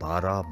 12